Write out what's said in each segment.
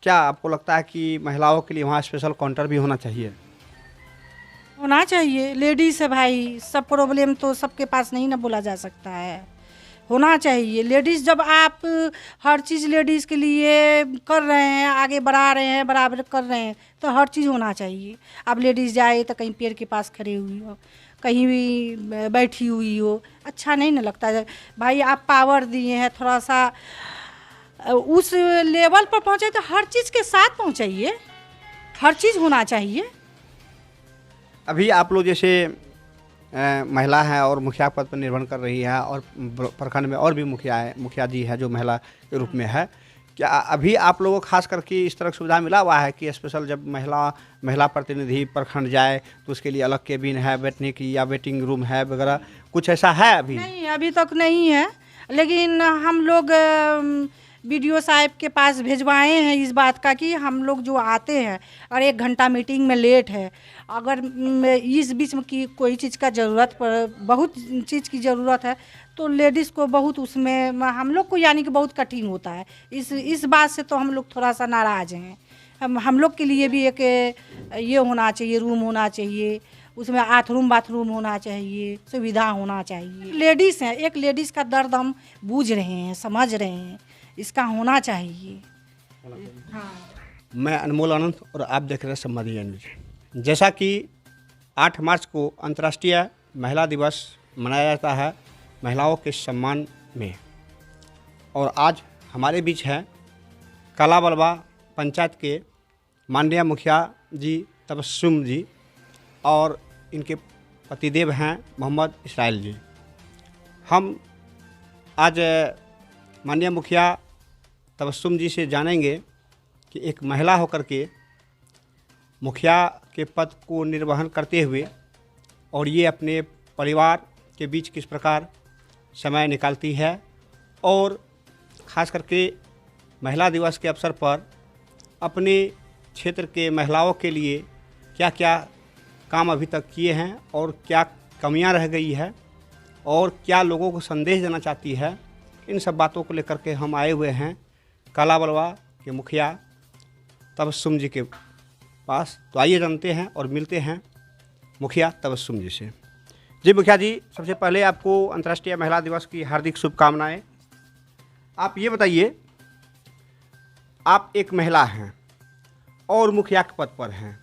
क्या आपको लगता है कि महिलाओं के लिए वहाँ स्पेशल काउंटर भी होना चाहिए? होना चाहिए। लेडीज़ है भाई, सब प्रॉब्लम तो सबके पास नहीं ना बोला जा सकता है। होना चाहिए। लेडीज़ जब आप हर चीज़ लेडीज़ के लिए कर रहे हैं, आगे बढ़ा रहे हैं, बराबर कर रहे हैं, तो हर चीज़ होना चाहिए। अब लेडीज़ जाए तो कहीं पेड़ के पास खड़ी हुई हो, कहीं भी बैठी हुई हो, अच्छा नहीं ना लगता है। भाई आप पावर दिए हैं, थोड़ा सा उस लेवल पर पहुँचे तो हर चीज़ के साथ पहुँचाइए, हर चीज़ होना चाहिए। अभी आप लोग जैसे महिला हैं और मुखिया पद पर निर्भर कर रही है, और प्रखंड में और भी मुखिया जी है जो महिला के रूप में है। क्या अभी आप लोगों को खास करके इस तरह की सुविधा मिला हुआ है कि स्पेशल जब महिला प्रतिनिधि प्रखंड जाए तो उसके लिए अलग केबिन है बैठने की, या वेटिंग रूम है वगैरह, कुछ ऐसा है अभी? नहीं, अभी तक नहीं है, लेकिन हम लोग बीडीओ साहब के पास भिजवाए हैं इस बात का कि हम लोग जो आते हैं और 1 घंटा मीटिंग में लेट है, अगर इस बीच में की कोई चीज़ का ज़रूरत पड़, बहुत चीज़ की ज़रूरत है, तो लेडीज़ को बहुत उसमें हम लोग को यानी कि बहुत कठिन होता है। इस बात से तो हम लोग थोड़ा सा नाराज़ हैं। हम लोग के लिए भी एक ये होना चाहिए, रूम होना चाहिए, उसमें 8 रूम बाथरूम होना चाहिए, सुविधा होना चाहिए। लेडीज़ हैं, एक लेडीज़ का दर्द हम बूझ रहे हैं, समझ रहे हैं, इसका होना चाहिए। हाँ। मैं अनमोल आनंद और आप देख रहे हैं संवादी न्यूज। जैसा कि 8 मार्च को अंतर्राष्ट्रीय महिला दिवस मनाया जाता है महिलाओं के सम्मान में, और आज हमारे बीच हैं कालाबलवा पंचायत के माननीय मुखिया जी तबस्सुम जी, और इनके पतिदेव हैं मोहम्मद इसराइल जी। हम आज माननीय मुखिया तबस्सुम जी से जानेंगे कि एक महिला होकर के मुखिया के पद को निर्वहन करते हुए और ये अपने परिवार के बीच किस प्रकार समय निकालती है, और ख़ास करके महिला दिवस के अवसर पर अपने क्षेत्र के महिलाओं के लिए क्या क्या काम अभी तक किए हैं और क्या कमियां रह गई है और क्या लोगों को संदेश देना चाहती है, इन सब बातों को लेकर के हम आए हुए हैं कालाबलवा के मुखिया तबस्सुम जी के पास। तो आइए जानते हैं और मिलते हैं मुखिया तबस्सुम जी से। जी मुखिया जी, सबसे पहले आपको अंतर्राष्ट्रीय महिला दिवस की हार्दिक शुभकामनाएं। आप ये बताइए, आप एक महिला हैं और मुखिया के पद पर हैं।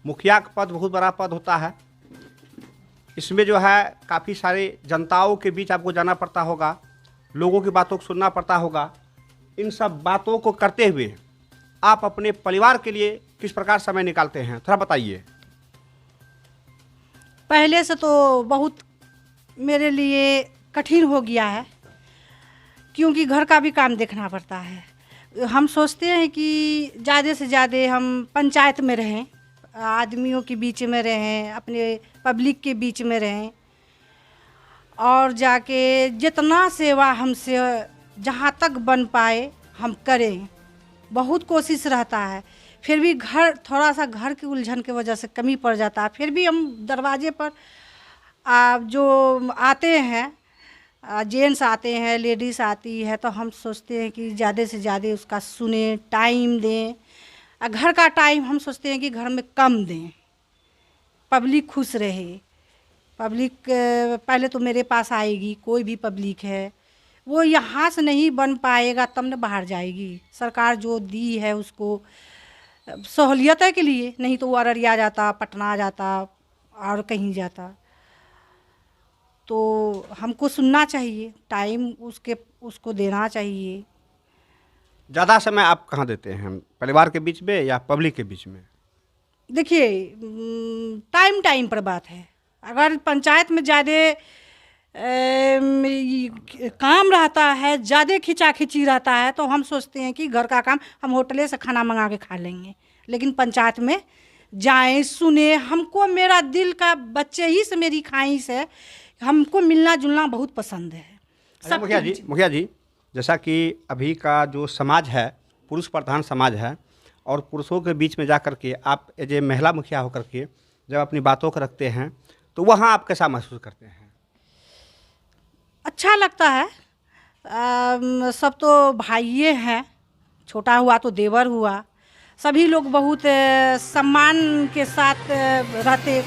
मुखिया का पद बहुत बड़ा पद होता है, इसमें जो है काफ़ी सारे जनताओं के बीच आपको जाना पड़ता होगा, लोगों की बातों को सुनना पड़ता होगा। इन सब बातों को करते हुए आप अपने परिवार के लिए किस प्रकार समय निकालते हैं, थोड़ा बताइए। पहले से तो बहुत मेरे लिए कठिन हो गया है, क्योंकि घर का भी काम देखना पड़ता है। हम सोचते हैं कि ज़्यादा से ज़्यादा हम पंचायत में रहें, आदमियों के बीच में रहें, अपने पब्लिक के बीच में रहें, और जाके जितना सेवा हमसे जहाँ तक बन पाए हम करें। बहुत कोशिश रहता है, फिर भी घर थोड़ा सा घर की उलझन की वजह से कमी पड़ जाता है। फिर भी हम दरवाजे पर जो आते हैं, जेंट्स आते हैं, लेडीज़ आती है, तो हम सोचते हैं कि ज़्यादा से ज़्यादा उसका सुने, टाइम दें। घर का टाइम हम सोचते हैं कि घर में कम दें, पब्लिक खुश रहे। पब्लिक पहले तो मेरे पास आएगी, कोई भी पब्लिक है वो यहाँ से नहीं बन पाएगा तब न बाहर जाएगी। सरकार जो दी है उसको सहूलियत के लिए, नहीं तो वो अररिया जाता, पटना जाता और कहीं जाता। तो हमको सुनना चाहिए, टाइम उसको देना चाहिए। ज़्यादा समय आप कहाँ देते हैं, परिवार के बीच में या पब्लिक के बीच में? देखिए, टाइम टाइम पर बात है। अगर पंचायत में ज़्यादा काम रहता है, ज़्यादा खिंचाखिंची रहता है, तो हम सोचते हैं कि घर का काम हम होटले से खाना मंगा के खा लेंगे। लेकिन पंचायत में जाएं, सुने, हमको मेरा दिल का बच्चे ही से मेरी ख्वाहिश है, हमको मिलना जुलना बहुत पसंद है। अच्छा मुखिया जी, जैसा कि अभी का जो समाज है पुरुष प्रधान समाज है, और पुरुषों के बीच में जा कर के आप एज ए महिला मुखिया होकर के जब अपनी बातों को रखते हैं, तो वहाँ आप कैसा महसूस करते हैं? अच्छा लगता है। सब तो भाइये हैं, छोटा हुआ तो देवर हुआ, सभी लोग बहुत सम्मान के साथ रहते,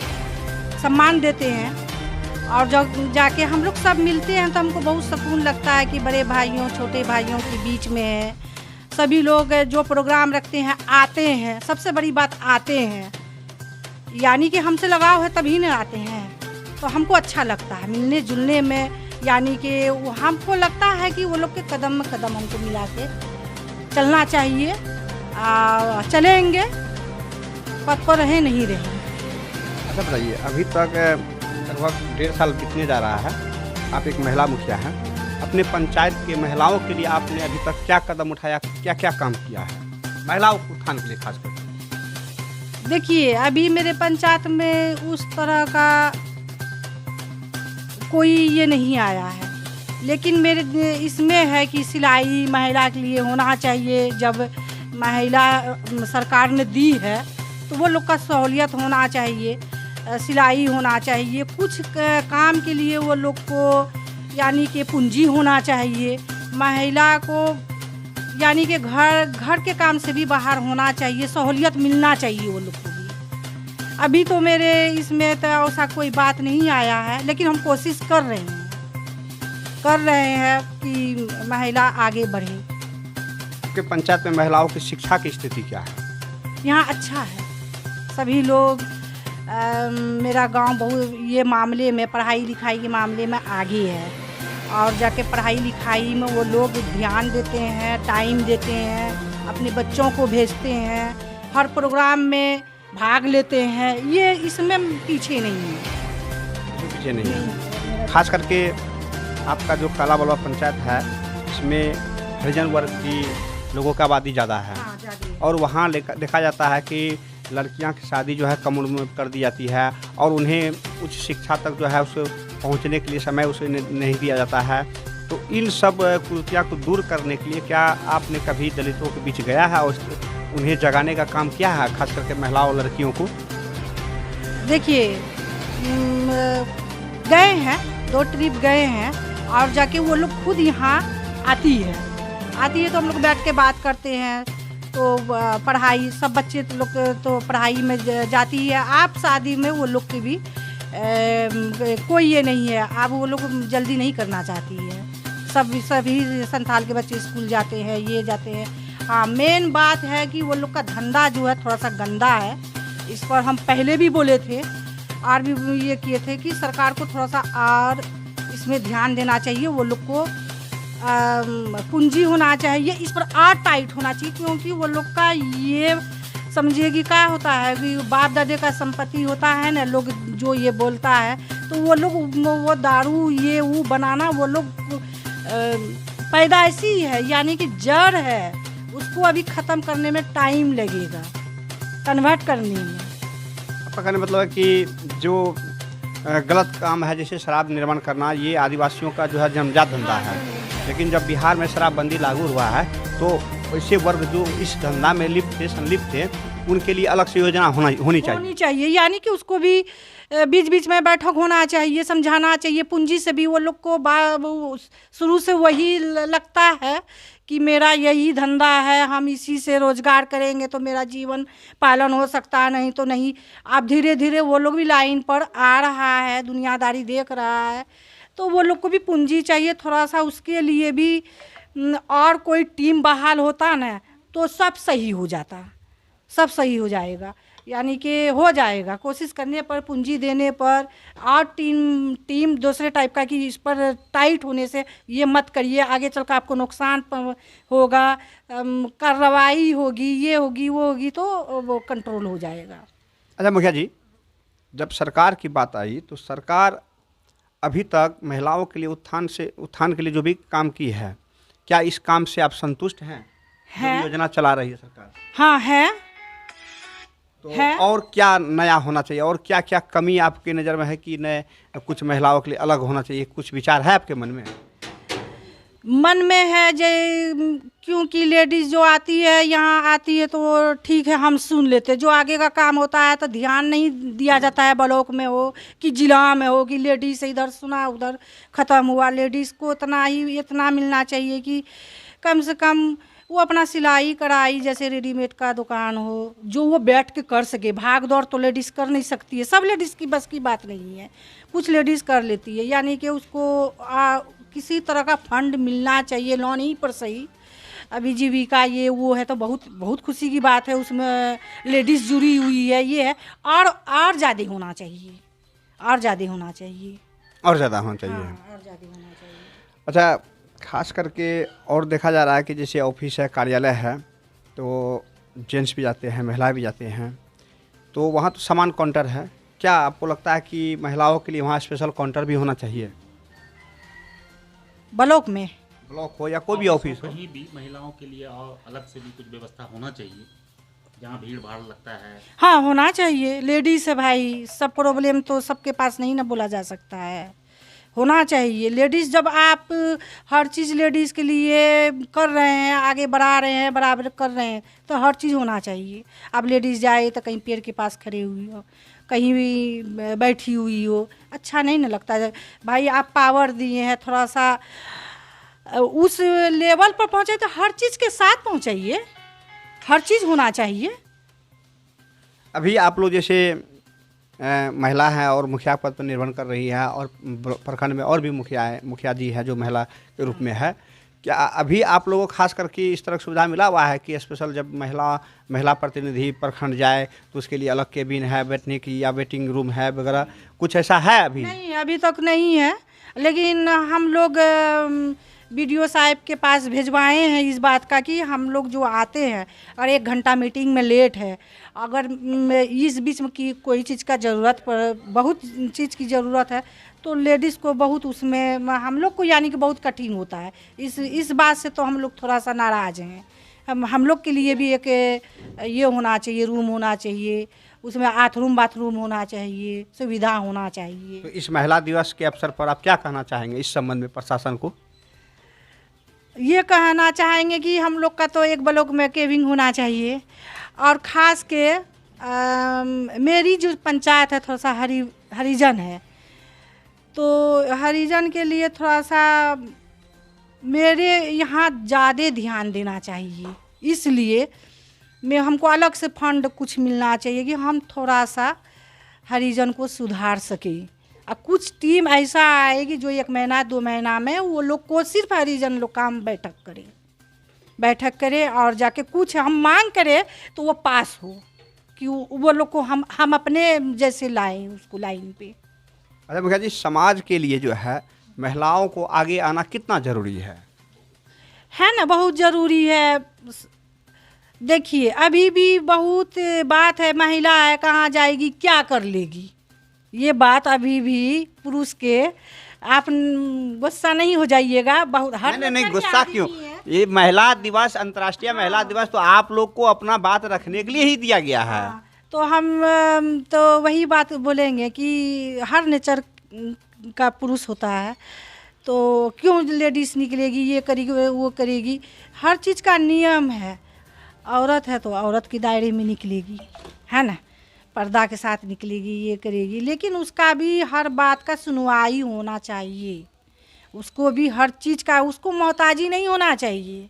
सम्मान देते हैं। और जब जाके हम लोग सब मिलते हैं तो हमको बहुत सुकून लगता है कि बड़े भाइयों छोटे भाइयों के बीच में है। सभी लोग जो प्रोग्राम रखते हैं आते हैं, सबसे बड़ी बात आते हैं, यानी कि हमसे लगाव है तभी न आते हैं। तो हमको अच्छा लगता है मिलने जुलने में, यानी कि हमको लगता है कि वो लोग के कदम में कदम हमको मिला के चलना चाहिए। चलेंगे, पद पर रहे नहीं रहे। अच्छा बताइए, अभी तक लगभग 1.5 साल बीतने जा रहा है, आप एक महिला मुखिया हैं, अपने पंचायत के महिलाओं के लिए आपने अभी तक क्या कदम उठाया, क्या क्या काम किया है महिलाओं को उत्थान के लिए खासकर? देखिए, अभी मेरे पंचायत में उस तरह का कोई ये नहीं आया है, लेकिन मेरे इसमें है कि सिलाई महिला के लिए होना चाहिए। जब महिला सरकार ने दी है तो वो लोग का सहूलियत होना चाहिए, सिलाई होना चाहिए, कुछ काम के लिए वो लोग को यानी कि पूंजी होना चाहिए। महिला को यानी कि घर के काम से भी बाहर होना चाहिए, सहूलियत मिलना चाहिए वो लोग को भी। अभी तो मेरे इसमें तो ऐसा कोई बात नहीं आया है, लेकिन हम कोशिश कर रहे हैं कि महिला आगे बढ़े। आपके पंचायत में महिलाओं की शिक्षा की स्थिति क्या है? यहाँ अच्छा है, सभी लोग मेरा गांव बहुत ये मामले में, पढ़ाई लिखाई के मामले में आगे है। और जाके पढ़ाई लिखाई में वो लोग ध्यान देते हैं, टाइम देते हैं, अपने बच्चों को भेजते हैं, हर प्रोग्राम में भाग लेते हैं। ये इसमें पीछे नहीं है, खास करके आपका जो काला बलवा पंचायत है, इसमें हरिजन वर्ग की लोगों का आबादी ज़्यादा है। और वहाँ देखा जाता है कि लड़कियां की शादी जो है कम उम्र में कर दी जाती है और उन्हें उच्च शिक्षा तक जो है उसे पहुंचने के लिए समय उसे नहीं दिया जाता है। तो इन सब कुरीतियों को दूर करने के लिए क्या आपने कभी दलितों के बीच गया है और उन्हें जगाने का काम किया है, खास करके महिलाओं और लड़कियों को? देखिए, गए हैं, 2 ट्रिप गए हैं और जाके वो लोग खुद यहाँ आती है तो हम लोग बैठ के बात करते हैं। तो पढ़ाई, सब बच्चे लोग तो पढ़ाई में जाती है। आप शादी में वो लोग की भी कोई ये नहीं है, अब वो लोग जल्दी नहीं करना चाहती है। सभी संथाल के बच्चे स्कूल जाते हैं, ये जाते हैं। हाँ, मेन बात है कि वो लोग का धंधा जो है थोड़ा सा गंदा है। इस पर हम पहले भी बोले थे और भी ये किए थे कि सरकार को थोड़ा सा और इसमें ध्यान देना चाहिए। वो लोग को पूंजी होना चाहिए, इस पर और टाइट होना चाहिए, क्योंकि वो लोग का ये समझिए कि क्या होता है कि बाप दादे का संपत्ति होता है ना, लोग जो ये बोलता है तो वो लोग वो दारू ये वो बनाना, वो लोग पैदाइशी है, यानी कि जड़ है, उसको अभी ख़त्म करने में टाइम लगेगा, कन्वर्ट करने में। आपका कहने मतलब है कि जो गलत काम है, जैसे शराब निर्माण करना, ये आदिवासियों का जो है जन्मजात धंधा है। लेकिन जब बिहार में शराबबंदी लागू हुआ है तो ऐसे वर्ग जो इस धंधा में संलिप्त थे, उनके लिए अलग से योजना होनी चाहिए। यानी कि उसको भी बीच बीच में बैठक होना चाहिए, समझाना चाहिए। पूंजी से भी वो लोग को शुरू से वही लगता है कि मेरा यही धंधा है, हम इसी से रोजगार करेंगे तो मेरा जीवन पालन हो सकता है, नहीं तो नहीं। अब धीरे धीरे वो लोग भी लाइन पर आ रहा है, दुनियादारी देख रहा है, तो वो लोग को भी पूंजी चाहिए थोड़ा सा। उसके लिए भी और कोई टीम बहाल होता ना तो सब सही हो जाता, सब सही हो जाएगा, यानी कि हो जाएगा। कोशिश करने पर, पूंजी देने पर, और टीम दूसरे टाइप का कि इस पर टाइट होने से ये मत करिए, आगे चल कर आपको नुकसान होगा, कार्रवाई होगी, ये होगी वो होगी, तो वो कंट्रोल हो जाएगा। अच्छा मुखिया जी, जब सरकार की बात आई तो सरकार अभी तक महिलाओं के लिए उत्थान के लिए जो भी काम की है, क्या इस काम से आप संतुष्ट हैं? योजना चला रही है सरकार? हाँ है। तो है? और क्या नया होना चाहिए और क्या क्या कमी आपकी नज़र में है कि नए कुछ महिलाओं के लिए अलग होना चाहिए? कुछ विचार है आपके मन में? मन में है क्योंकि लेडीज़ जो आती है, यहाँ आती है तो ठीक है, हम सुन लेते। जो आगे का काम होता है तो ध्यान नहीं दिया जाता है, ब्लॉक में हो कि जिला में हो, कि लेडीज़ इधर सुना उधर ख़त्म हुआ। लेडीज़ को इतना मिलना चाहिए कि कम से कम वो अपना सिलाई कढ़ाई जैसे रेडीमेड का दुकान हो जो वो बैठ के कर सके। भाग दौड़ तो लेडीज़ कर नहीं सकती है, सब लेडीज़ की बस की बात नहीं है, कुछ लेडीज़ कर लेती है। यानी कि उसको किसी तरह का फंड मिलना चाहिए, लोन ही पर सही। अभी जीविका ये वो है तो बहुत बहुत खुशी की बात है, उसमें लेडीज़ जुड़ी हुई है, ये है। और ज़्यादा होना चाहिए, और ज़्यादा होना चाहिए, और ज़्यादा होना चाहिए। हाँ, और ज़्यादा होना चाहिए। अच्छा, खास करके और देखा जा रहा है कि जैसे ऑफिस है, कार्यालय है, तो जेंट्स भी जाते हैं, महिलाएं भी जाते हैं, तो वहाँ तो समान काउंटर है। क्या आपको लगता है कि महिलाओं के लिए वहाँ स्पेशल काउंटर भी होना चाहिए? ब्लॉक में, ब्लॉक हो या कोई भी ऑफिस हो? कहीं भी महिलाओं के लिए और अलग से भी कुछ व्यवस्था होना चाहिए, जहाँ भीड़ भाड़ लगता है। हाँ होना चाहिए। लेडीज़ है भाई, सब प्रॉब्लम तो सबके पास नहीं ना बोला जा सकता है, होना चाहिए। लेडीज़ जब आप हर चीज़ लेडीज़ के लिए कर रहे हैं, आगे बढ़ा रहे हैं, बराबर कर रहे हैं, तो हर चीज़ होना चाहिए। अब लेडीज़ जाए तो कहीं पेड़ के पास खड़ी हुई हो, कहीं भी बैठी हुई हो, अच्छा नहीं ना लगता है भाई। आप पावर दिए हैं, थोड़ा सा उस लेवल पर पहुँचे तो हर चीज़ के साथ पहुँचाइए, हर चीज़ होना चाहिए। अभी आप लोग जैसे महिला है और मुखिया पद पर निर्भर कर रही है, और प्रखंड में और भी मुखिया जी है जो महिला के रूप में है, क्या अभी आप लोगों को खास करके इस तरह की सुविधा मिला हुआ है कि स्पेशल जब महिला प्रतिनिधि प्रखंड जाए तो उसके लिए अलग केबिन है बैठने की, या वेटिंग रूम है वगैरह, कुछ ऐसा है अभी? नहीं, अभी तक नहीं है, लेकिन हम लोग BDO साहब के पास भिजवाए हैं इस बात का कि हम लोग जो आते हैं और 1 घंटा मीटिंग में लेट है, अगर इस बीच में की कोई चीज़ का ज़रूरत पर, बहुत चीज़ की ज़रूरत है, तो लेडीज़ को बहुत उसमें हम लोग को यानी कि बहुत कठिन होता है। इस बात से तो हम लोग थोड़ा सा नाराज़ हैं। हम लोग के लिए भी एक ये होना चाहिए, रूम होना चाहिए, उसमें बाथरूम होना चाहिए, सुविधा होना चाहिए। तो इस महिला दिवस के अवसर पर आप क्या कहना चाहेंगे इस संबंध में प्रशासन को? ये कहना चाहेंगे कि हम लोग का तो एक ब्लॉक में केबिन होना चाहिए, और ख़ास के मेरी जो पंचायत है थोड़ा सा हरिजन है, तो हरिजन के लिए थोड़ा सा मेरे यहाँ ज़्यादा ध्यान देना चाहिए। इसलिए हमको अलग से फंड कुछ मिलना चाहिए कि हम थोड़ा सा हरिजन को सुधार सकें। और कुछ टीम ऐसा आएगी जो 1 महीना 2 महीना में वो लोग को सिर्फ हरिजन लोग काम बैठक करे और जाके कुछ हम मांग करें तो वो पास हो, कि वो लोग को हम अपने जैसे लाएं उसको लाइन पे। अच्छा मुखिया जी, समाज के लिए जो है महिलाओं को आगे आना कितना ज़रूरी है ना? बहुत ज़रूरी है। देखिए अभी भी बहुत बात है, महिला है कहाँ जाएगी, क्या कर लेगी, ये बात अभी भी पुरुष के। आप गुस्सा नहीं हो जाइएगा, बहुत नहीं गुस्सा क्यों? ये महिला दिवस, अंतर्राष्ट्रीय महिला दिवस तो आप लोग को अपना बात रखने के लिए ही दिया गया है। तो हम तो वही बात बोलेंगे कि हर नेचर का पुरुष होता है, तो क्यों लेडीज़ निकलेगी, ये करेगी वो करेगी, हर चीज़ का नियम है। औरत है तो औरत के दायरे में निकलेगी, है ना, पर्दा के साथ निकलेगी, ये करेगी, लेकिन उसका भी हर बात का सुनवाई होना चाहिए, उसको भी हर चीज़ का उसको मोहताजी नहीं होना चाहिए।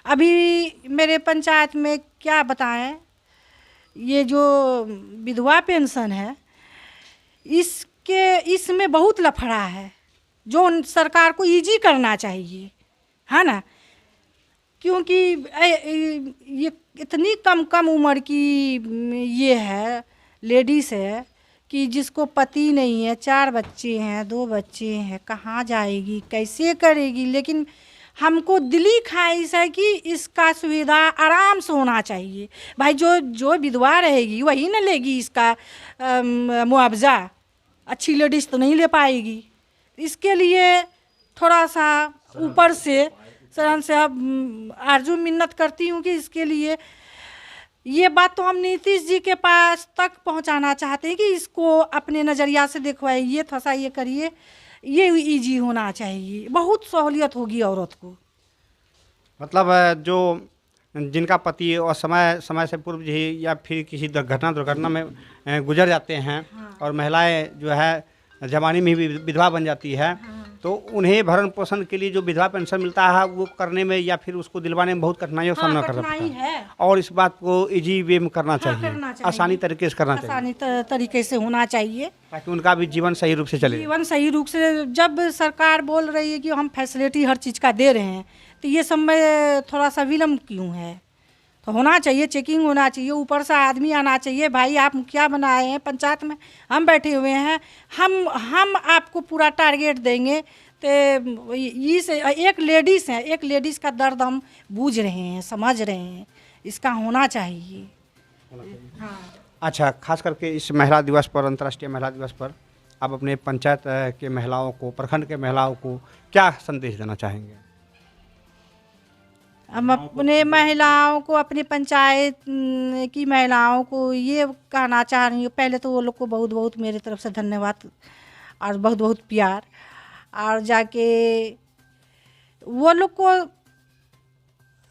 अभी मेरे पंचायत में क्या बताएं, ये जो विधवा पेंशन है इसमें बहुत लफड़ा है, जो सरकार को इजी करना चाहिए, है ना, क्योंकि ये इतनी कम उम्र की ये है लेडीज़ है कि जिसको पति नहीं है, 4 बच्चे हैं, 2 बच्चे हैं, कहाँ जाएगी, कैसे करेगी। लेकिन हमको दिली ख्वाहिश है कि इसका सुविधा आराम से होना चाहिए भाई। जो विधवा रहेगी वही ना लेगी इसका मुआवजा, अच्छी लेडीज़ तो नहीं ले पाएगी। इसके लिए थोड़ा सा ऊपर से सर से आरजू मिन्नत करती हूँ कि इसके लिए ये बात तो हम नीतीश जी के पास तक पहुँचाना चाहते हैं कि इसको अपने नज़रिया से देखवाइए, थोड़ा सा ये करिए, ये इजी होना चाहिए, बहुत सहूलियत होगी औरत को। मतलब जो जिनका पति और समय से पूर्व ही या फिर किसी दुर्घटना में गुजर जाते हैं, और महिलाएं जो है जवानी में भी विधवा बन जाती है, तो उन्हें भरण पोषण के लिए जो विधवा पेंशन मिलता है वो करने में या फिर उसको दिलवाने में बहुत कठिनाइयों का सामना करना कठिनाई पड़ता है। है। और इस बात को इजी वे में करना चाहिए, करना चाहिए। आसानी तरीके से करना चाहिए, आसानी तरीके से होना चाहिए, ताकि उनका भी जीवन सही रूप से चले। जीवन सही रूप से। जब सरकार बोल रही है कि हम फैसिलिटी हर चीज़ का दे रहे हैं, तो ये सब में थोड़ा सा विलम्ब क्यों है? तो होना चाहिए, चेकिंग होना चाहिए, ऊपर से आदमी आना चाहिए। भाई आप मुखिया बनाए हैं, पंचायत में हम बैठे हुए हैं, हम आपको पूरा टारगेट देंगे। तो इस एक लेडीज़ है, एक लेडीज़ का दर्द हम बूझ रहे हैं, समझ रहे हैं, इसका होना चाहिए। हाँ। अच्छा, खास करके इस महिला दिवस पर, अंतर्राष्ट्रीय महिला दिवस पर आप अपने पंचायत के महिलाओं को, प्रखंड के महिलाओं को क्या संदेश देना चाहेंगे? हम अपने महिलाओं को, अपनी पंचायत की महिलाओं को ये कहना चाह रही हूँ, पहले तो वो लोग को बहुत बहुत मेरी तरफ से धन्यवाद और बहुत बहुत प्यार। और जाके वो लोग को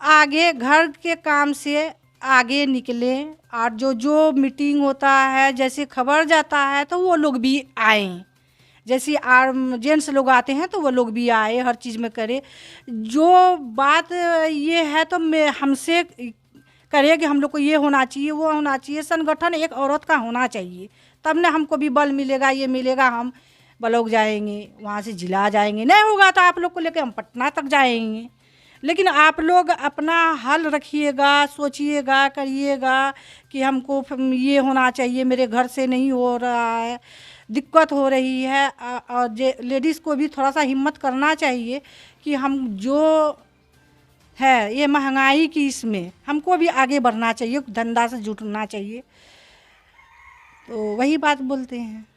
आगे घर के काम से आगे निकले, और जो मीटिंग होता है, जैसे खबर जाता है तो वो लोग भी आएँ, जैसे जेंट्स लोग आते हैं तो वो लोग भी आए, हर चीज़ में करे। जो बात ये है तो मैं हमसे करे कि हम लोग को ये होना चाहिए, वो होना चाहिए। संगठन एक औरत का होना चाहिए, तब ना हमको भी बल मिलेगा, ये मिलेगा। हम ब्लॉक जाएंगे, वहाँ से जिला जाएंगे, नहीं होगा तो आप लोग को लेकर हम पटना तक जाएंगे। लेकिन आप लोग अपना हल रखिएगा, सोचिएगा, करिएगा कि हमको ये होना चाहिए, मेरे घर से नहीं हो रहा है, दिक्कत हो रही है। और लेडीज़ को भी थोड़ा सा हिम्मत करना चाहिए कि हम जो है ये महंगाई की, इसमें हमको भी आगे बढ़ना चाहिए, धंधा से जुटना चाहिए। तो वही बात बोलते हैं।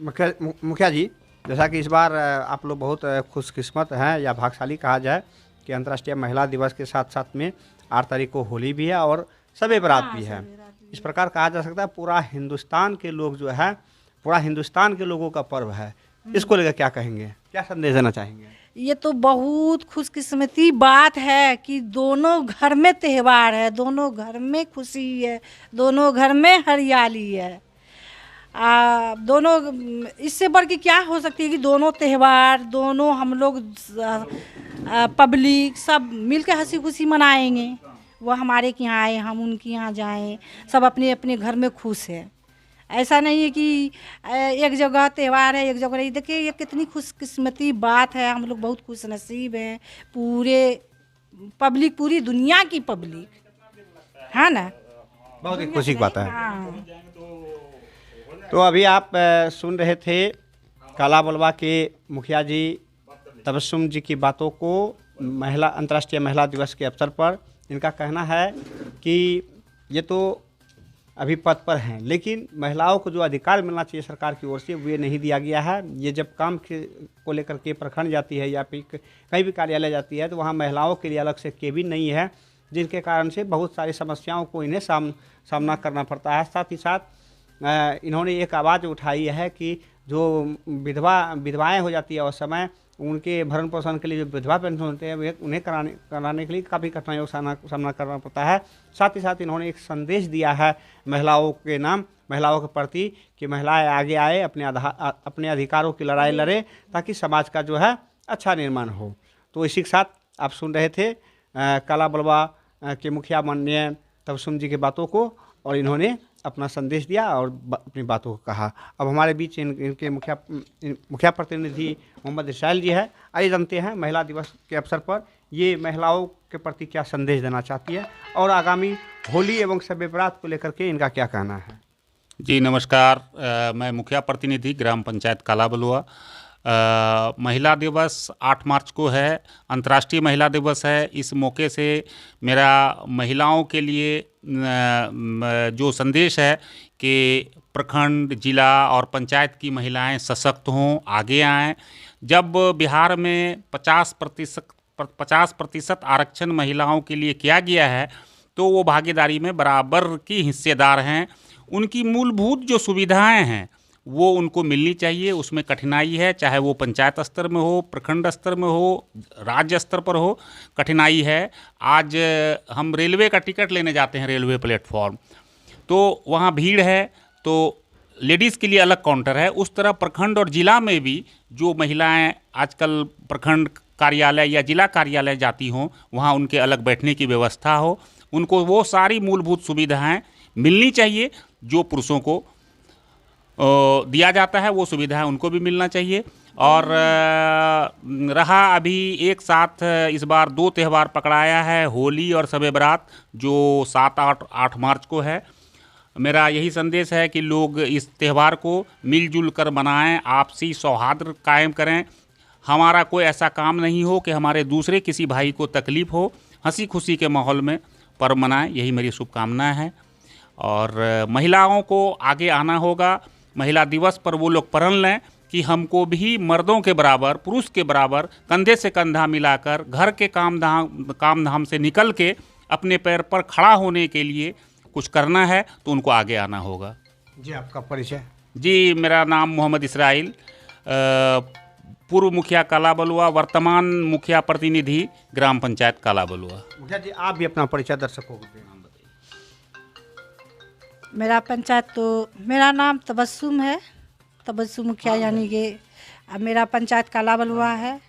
मुखिया जी, जैसा कि इस बार आप लोग बहुत खुशकिस्मत हैं या भाग्यशाली कहा जाए कि अंतर्राष्ट्रीय महिला दिवस के साथ साथ में 8 तारीख को होली भी है और शब-ए बारात भी है। इस प्रकार कहा जा सकता है पूरा हिंदुस्तान के लोग जो है, पूरा हिंदुस्तान के लोगों का पर्व है। इसको लेकर क्या कहेंगे, क्या संदेश देना चाहेंगे? ये तो बहुत खुशकिस्मती बात है कि दोनों घर में त्यौहार है, दोनों घर में खुशी है, दोनों घर में हरियाली है। दोनों, इससे बढ़ के क्या हो सकती है कि दोनों त्यौहार, दोनों हम लोग पब्लिक सब मिलकर हंसी खुशी मनाएंगे। वो हमारे के यहाँ आए, हम उनके यहाँ जाएं, सब अपने अपने घर में खुश है। ऐसा नहीं है कि एक जगह त्यौहार है, एक जगह नहीं। देखिए ये कितनी खुशकिस्मती बात है, हम लोग बहुत खुश नसीब हैं। पूरे पब्लिक, पूरी दुनिया की पब्लिक है ना, बहुत ही खुशी की बात है। हाँ। तो अभी आप सुन रहे थे काला बलवा के मुखिया जी तबस्सुम जी की बातों को महिला अंतर्राष्ट्रीय महिला दिवस के अवसर पर। इनका कहना है कि ये तो अभी पद पर हैं, लेकिन महिलाओं को जो अधिकार मिलना चाहिए सरकार की ओर से वो नहीं दिया गया है। ये जब काम को लेकर के प्रखंड जाती है या फिर कहीं भी कार्यालय जाती है तो वहाँ महिलाओं के लिए अलग से केबिन नहीं है, जिनके कारण से बहुत सारी समस्याओं को इन्हें सामना करना पड़ता है। साथ ही साथ इन्होंने एक आवाज़ उठाई है कि जो विधवाएँ हो जाती है उस समय उनके भरण पोषण के लिए जो विधवा पेंशन होते हैं उन्हें कराने के लिए काफ़ी कठिनाइयों का सामना करना पड़ता है। साथ ही साथ इन्होंने एक संदेश दिया है महिलाओं के नाम, महिलाओं के प्रति कि महिलाएं आगे आए, अपने अधिकारों की लड़ाई लड़े ताकि समाज का जो है अच्छा निर्माण हो। तो इसी के साथ आप सुन रहे थे काला बलवा के मुखिया माननीय तबस्सुम जी की बातों को, और इन्होंने अपना संदेश दिया और अपनी बातों को कहा। अब हमारे बीच इनके मुखिया प्रतिनिधि मोहम्मद इस्राइल जी है। आइए जानते हैं महिला दिवस के अवसर पर ये महिलाओं के प्रति क्या संदेश देना चाहती है और आगामी होली एवं शब-ए बारात को लेकर के इनका क्या कहना है। जी नमस्कार, मैं मुखिया प्रतिनिधि ग्राम पंचायत काला बलुआ। महिला दिवस 8 मार्च को है, अंतर्राष्ट्रीय महिला दिवस है। इस मौके से मेरा महिलाओं के लिए जो संदेश है कि प्रखंड, जिला और पंचायत की महिलाएं सशक्त हों, आगे आएं। जब बिहार में 50% आरक्षण महिलाओं के लिए किया गया है तो वो भागीदारी में बराबर की हिस्सेदार हैं। उनकी मूलभूत जो सुविधाएं हैं वो उनको मिलनी चाहिए। उसमें कठिनाई है, चाहे वो पंचायत स्तर में हो, प्रखंड स्तर में हो, राज्य स्तर पर हो, कठिनाई है। आज हम रेलवे का टिकट लेने जाते हैं रेलवे प्लेटफॉर्म, तो वहाँ भीड़ है, तो लेडीज़ के लिए अलग काउंटर है, उस तरह प्रखंड और जिला में भी जो महिलाएं आजकल प्रखंड कार्यालय या जिला कार्यालय जाती हों, वहाँ उनके अलग बैठने की व्यवस्था हो, उनको वो सारी मूलभूत सुविधाएं मिलनी चाहिए जो पुरुषों को दिया जाता है, वो सुविधाएं उनको भी मिलना चाहिए। और रहा अभी एक साथ इस बार 2 त्यौहार पकड़ाया है, होली और शब बारात, जो 7-8 मार्च को है। मेरा यही संदेश है कि लोग इस त्यौहार को मिलजुल कर मनाएं, आपसी सौहार्द कायम करें। हमारा कोई ऐसा काम नहीं हो कि हमारे दूसरे किसी भाई को तकलीफ़ हो, हंसी खुशी के माहौल में पर्व मनाएं, यही मेरी शुभकामनाएं हैं। और महिलाओं को आगे आना होगा। महिला दिवस पर वो लोग प्रण लें कि हमको भी मर्दों के बराबर, पुरुष के बराबर कंधे से कंधा मिलाकर घर के काम धाम से निकल के अपने पैर पर खड़ा होने के लिए कुछ करना है, तो उनको आगे आना होगा। जी, आपका परिचय? जी, मेरा नाम मोहम्मद इसराइल, पूर्व मुखिया काला बलुआ, वर्तमान मुखिया प्रतिनिधि ग्राम पंचायत काला बलुआ। मुखिया जी, आप भी अपना परिचय दर्शकों को दें। मेरा नाम तबस्सुम है, तबस्सुम मुखिया, यानी कि अब मेरा पंचायत काला बलुआ है।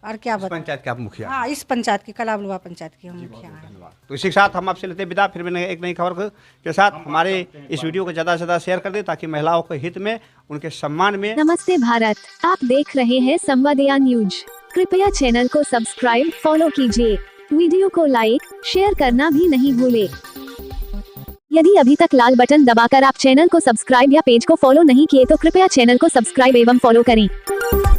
और क्या बता, पंचायत के आप मुखिया? हाँ, इस पंचायत की, काला बलुआ पंचायत की हम मुखिया हैं। तो इसी के साथ हम आपसे लेते विदा, फिर एक नई खबर के साथ हमारे इस वीडियो को ज़्यादा से ज़्यादा शेयर कर दें, ताकि महिलाओं के हित में, उनके सम्मान में। नमस्ते भारत, आप देख रहे हैं संवादया न्यूज। कृपया चैनल को सब्सक्राइब, फॉलो कीजिए। वीडियो को लाइक, शेयर करना भी नहीं भूले। यदि अभी तक लाल बटन दबाकर आप चैनल को सब्सक्राइब या पेज को फॉलो नहीं किए तो कृपया चैनल को सब्सक्राइब एवं फॉलो करें।